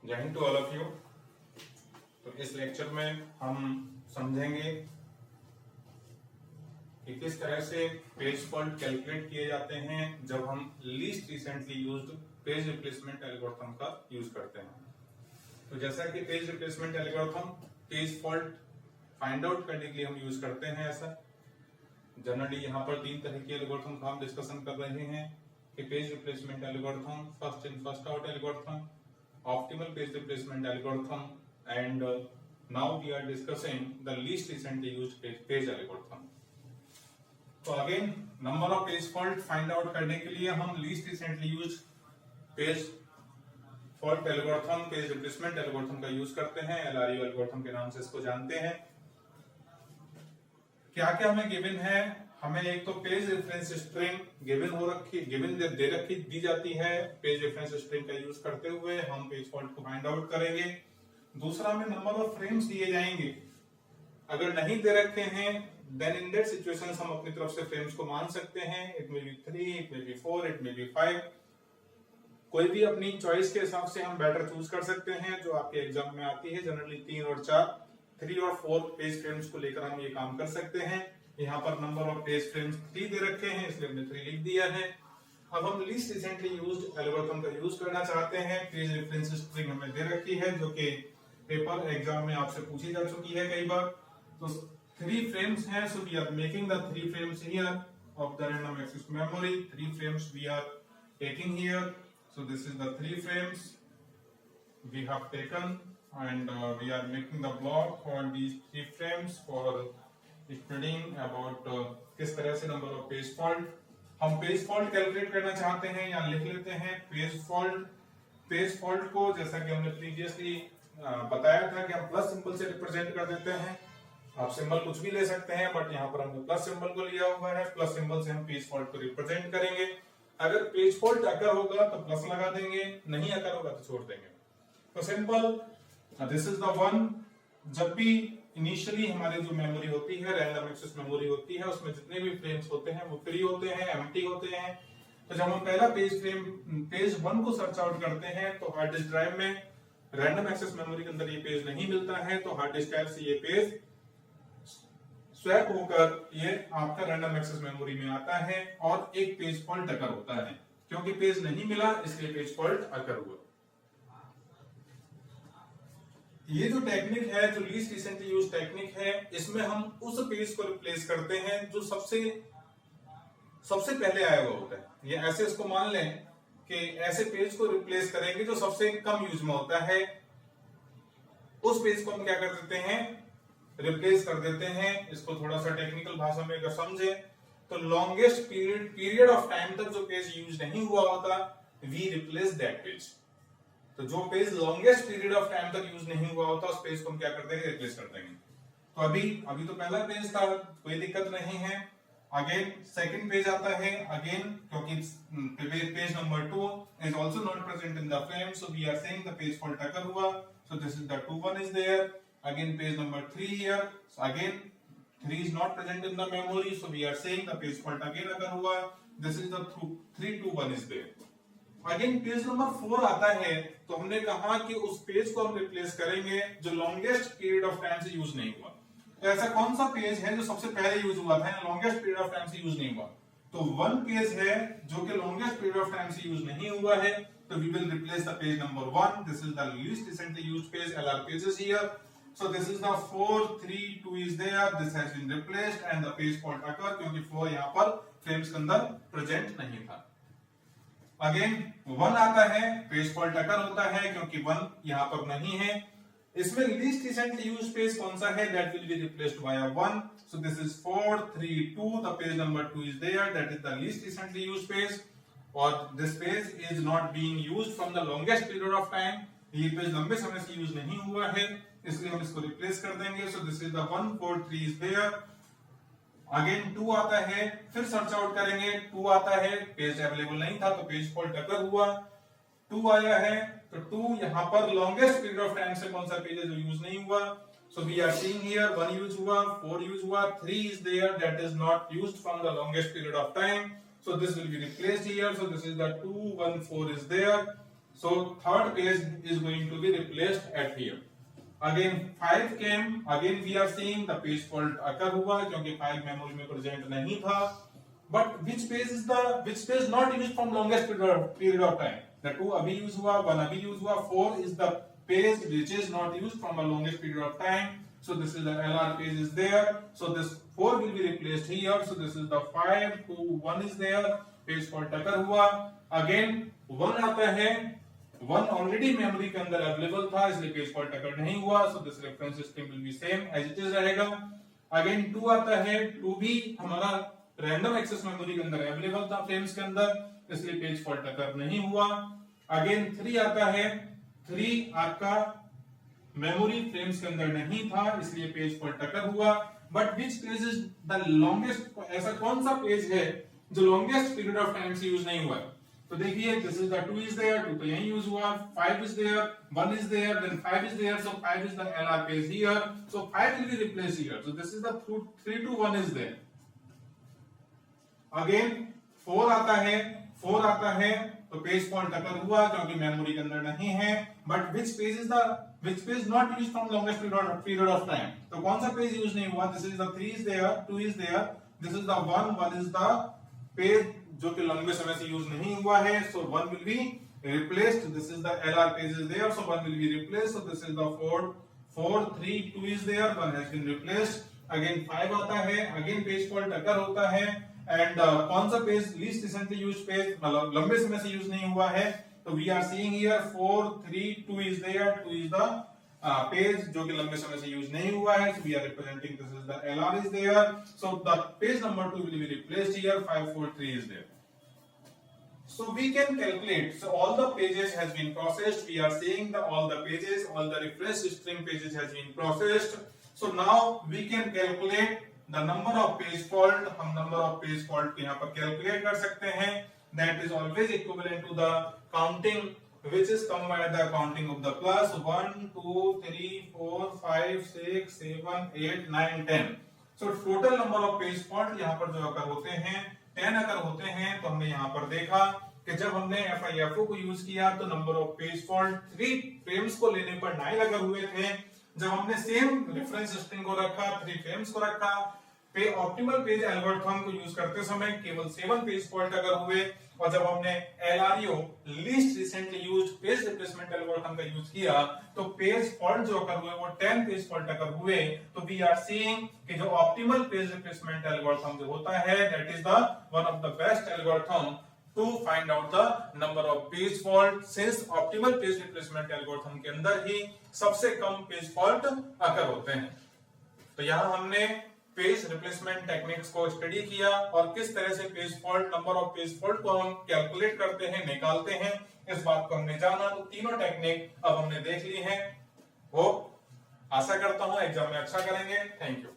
जय Hind to all of you. तो इस लेक्चर में हम समझेंगे कि किस तरह से पेज फॉल्ट कैलकुलेट किए जाते हैं जब हम least recently used page replacement algorithm का यूज करते हैं। तो जैसा कि page replacement algorithm page fault find out करने के लिए हम यूज करते हैं। ऐसा जनरली यहाँ पर तीन तरह की एल्गोरिथम का हम डिस्कशन कर रहे हैं कि page replacement algorithm, first in first out algorithm, optimal page replacement algorithm, and now we are discussing the least recently used page algorithm. तो again number of page fault find out करने के लिए हम least recently use page fault algorithm, page replacement algorithm का use करते हैं। LRU algorithm के नाम से इसको जानते हैं। क्या क्या हमें गिवन है? हमें एक तो page reference string given the जाती है। पेज रेफरेंस स्ट्रिंग का यूज करते हुए हम पेज फॉल्ट को फाइंड आउट करेंगे। दूसरा हमें नंबर ऑफ फ्रेम्स दिए जाएंगे। अगर नहीं दे रखे हैं देन इन दैट सिचुएशन हम अपनी तरफ से फ्रेम्स को मान सकते हैं। It may be 3, it may be 4, it may be 5। कोई भी अपनी चॉइस के हिसाब से हम बैटर चूज कर सकते हैं जो आपके एग्जाम में आती है। जनरली 3 और 4 पेज फ्रेम्स को लेकर हम ये काम कर सकते हैं। यहाँ पर नंबर ऑफ पेज फ्रेम्स 3 दे रखे हैं, इसलिए हमने 3 लिख दिया है। अब हम लीस्ट रिसेंटली यूज्ड एल्गोरिथम का यूज करना चाहते हैं। पेज रेफरेंस स्ट्रिंग हमें दे रखी है जो कि पेपर एग्जाम में आपसे पूछी जा चुकी है कई बार। तो 3 फ्रेम्स हैं, so we are making the 3 frames here of the random access memory. 3 frames we are taking here, so this is the 3 frames we have taken and we are making the block for these 3 frames for studying about किस तरह से number of page fault. हम page fault calculate करना चाहते हैं या लिख लेते हैं पेज फॉल्ट को जैसा कि हमने प्रीवियसली बताया था कि हम प्लस सिंबल से रिप्रेजेंट कर देते हैं। आप सिंबल कुछ भी ले सकते हैं बट यहाँ पर हमने प्लस सिंबल को लिया हुआ है। प्लस सिंबल से हम पेज फॉल्ट को रिप्रेजेंट करेंगे। अगर पेज फॉल्ट अकर होगा तो प्लस लगा देंगे, नहीं अकर होगा तो छोड़ देंगे। तो simple this is the one. जब भी इनिशियली हमारी जो मेमोरी होती है, रैंडम एक्सेस मेमोरी होती है, उसमें जितने भी फ्रेम्स होते हैं वो फ्री होते हैं, एम्प्टी होते हैं। तो जब हम पहला पेज 1 को सर्च आउट करते हैं तो हार्ड डिस्क ड्राइव में रैंडम एक्सेस मेमोरी के अंदर ये पेज नहीं मिलता है। तो हार्ड डिस्क ड्राइव से ये पेज स्वैप होकर ये आपका रैंडम एक्सेस मेमोरी में आता है और एक पेज फॉल्ट अकर होता है। क्योंकि पेज नहीं मिला इसलिए पेज फॉल्ट अकर हुआ। ये जो टेक्निक है, जो लीस्ट रिसेंटली यूज टेक्निक है, इसमें हम उस पेज को रिप्लेस करते हैं जो सबसे पहले आया हुआ होता है। ये ऐसे इसको मान लें कि ऐसे पेज को रिप्लेस करेंगे जो सबसे कम यूज में होता है। उस पेज को हम क्या कर देते हैं? रिप्लेस कर देते हैं। इसको थोड़ा सा टेक्निकल भाषा में अगर समझे तो लॉन्गेस्ट पीरियड ऑफ टाइम तक जो पेज यूज नहीं हुआ होता, वी रिप्लेस दैट पेज। तो जो page longest period of time तक यूज नहीं हुआ होता उस पेज को हम क्या कर देंगे? रिप्लेस कर देंगे। तो अभी तो पहला पेज था, कोई दिक्कत नहीं है। अगेन सेकंड पेज आता है अगेन, क्योंकि page number 2 is also not present in the frame, so we are saying the page fault occur हुआ। So this is the 2-1 is there. Again page number 3 here, so again 3 is not present in the memory, so we are saying the page fault again अकर हुआ। This is the 3-2-1 is there. Again page number 4 आता है तो हमने कहा कि उस page को हम रिप्लेस करेंगे जो लॉन्गेस्ट पीरियड ऑफ टाइम से यूज नहीं हुआ। तो ऐसा कौन सा पेज है जो सबसे पहले यूज हुआ था, लॉन्गेस्ट पीरियड ऑफ टाइम से यूज नहीं हुआ? तो 1 पेज है जो कि लॉन्गेस्ट पीरियड ऑफ टाइम से यूज नहीं हुआ है, तो we will replace the page number 1। This is the least recently used page, LR pages here. So this is the 4-3-2 is there. This has been replaced and the page fault occur क्योंकि 4 यहाँ पर frames के अंदर present नहीं था। Again 1 आता है, page fault अकर होता है क्योंकि 1 यहाँ पर नहीं है। इसमें लीस्ट रिसेंटली यूज्ड पेज कौन सा है? That will be replaced by 1। So this is 4-3-2, the page number 2 is there, that is the least recently used page. और this page is not being used from the longest period of time. ये page लंबे समय से use नहीं हुआ है, इसलिए हम इसको रिप्लेस कर देंगे। So this is the 1-4-3 is there. Again 2 आता है, फिर सर्च आउट करेंगे। 2 आता है, पेज अवेलेबल नहीं था तो पेज फॉल्ट अकर हुआ। 2 आया है तो 2 यहाँ पर लॉन्गेस्ट पीरियड ऑफ टाइम से कौन सा पेज है जो यूज नहीं हुआ। So we are seeing here 1 use हुआ, 4 यूज हुआ, 3 is there, that is not used from the longest period of time. So this will be replaced here. So this is the 2-1-4 is there. So third page is going to be replaced at here. Again 5 came, again we are seeing the page fault occur हुआ क्योंकि 5 memory में present नहीं था. But which page not used from longest period of time? The 2 अभी use हुआ, 1 अभी use हुआ, 4 is the page which is not used from a longest period of time. So this is the LR page is there. So this 4 will be replaced here. So this is the 5, 2, 1 is there. Page fault occur हुआ. Again 1 आता है. 1 already memory के अंदर available था, इसलिए page fault occur नहीं हुआ. So this reference system will be same as it is रहेगा. अगेन 2 आता है. 2 भी हमारा रैंडम एक्सेस मेमोरी के अंदर अवेलेबल था फ्रेम्स के अंदर, इसलिए पेज फॉल्ट अकर नहीं हुआ. अगेन 3 आता है. 3 आपका मेमोरी फ्रेम्स के अंदर नहीं था, इसलिए पेज फॉल्ट अकर हुआ. But which page is the longest, ऐसा कौन सा पेज है जो लॉन्गेस्ट पीरियड ऑफ टाइम से यूज नहीं हुआ? तो देखिए this is the 2 is there, 2 तो यहीं यूज हुआ, 5 is there, 1 is there, then 5 is there, so 5 is the LR page here, so 5 will be replaced here. So this is the 3 to 1 is there. Again 4 आता है. 4 आता है तो page fault occur हुआ क्योंकि मेमोरी के अंदर नहीं है. But which page not used from longest period of time? तो कौन सा पेज यूज नहीं हुआ? This is the 3 is there, 2 is there, this is the 1 is the page जो कि लंबे समय से यूज नहीं हुआ है. So 1 will be replaced. This is the LR page is there, so 1 will be replaced. So this is the 4, 3, 2 is there, 1 has been replaced. Again 5 आता है. अगेन पेज फॉल्ट अकर होता है. एंड कौन सा page least recently used page, मतलब लंबे समय से यूज नहीं हुआ है? तो we are seeing here 4, 3, 2 is there. 2 is the page जो कि लंबे समय से यूज नहीं हुआ है. So we are representing this is the LR is there. So the page number 2 will be replaced here. 5, 4, 3 is there. So we can calculate. So all the pages has been processed. We are seeing all the pages, all the reference string pages has been processed. So now we can calculate the number of page fault. हम number of page fault यहाँ पर calculate कर सकते हैं. That is always equivalent to the counting, which is come by the counting of the plus 1, 2, 3, 4, 5, 6, 7, 8, 9, 10. So total number of page fault यहाँ पर जो अगर होते हैं 10 अगर होते हैं. तो हमने यहाँ पर देखा कि जब हमने FIFO को यूज किया तो number of page fault 3 frames को लेने पर 9 अगर हुए थे. जब हमने सेम रेफरेंस स्ट्रिंग को रखा, 3 फ्रेम्स को रखा, पे ऑप्टिमल पेज एल्गोरिथम को यूज करते समय केवल 7 पेज फॉल्ट अगर हुए. और जब हमने LRO least recently used page replacement algorithm का यूज किया तो पेज फॉल्ट जो अगर हुए वो 10 पेज फॉल्ट अगर हुए. तो वी आर सीइंग कि जो ऑप्टिमल पेज रिप्लेसमेंट एल्गोरिथम जो होता है that is the one of the best algorithm to find out the number of page fault, since optimal page replacement algorithm के अंदर ही सबसे कम पेज फॉल्ट अकर होते हैं. तो यहां हमने पेज रिप्लेसमेंट टेक्निक्स को स्टडी किया और किस तरह से page fault, number of page fault को हम कैलकुलेट करते हैं, निकालते हैं, इस बात को हमने जाना. तो तीनों टेक्निक अब हमने देख ली हैं. होप, आशा करता हूं एग्जाम में अच्छा करेंगे. Thank you.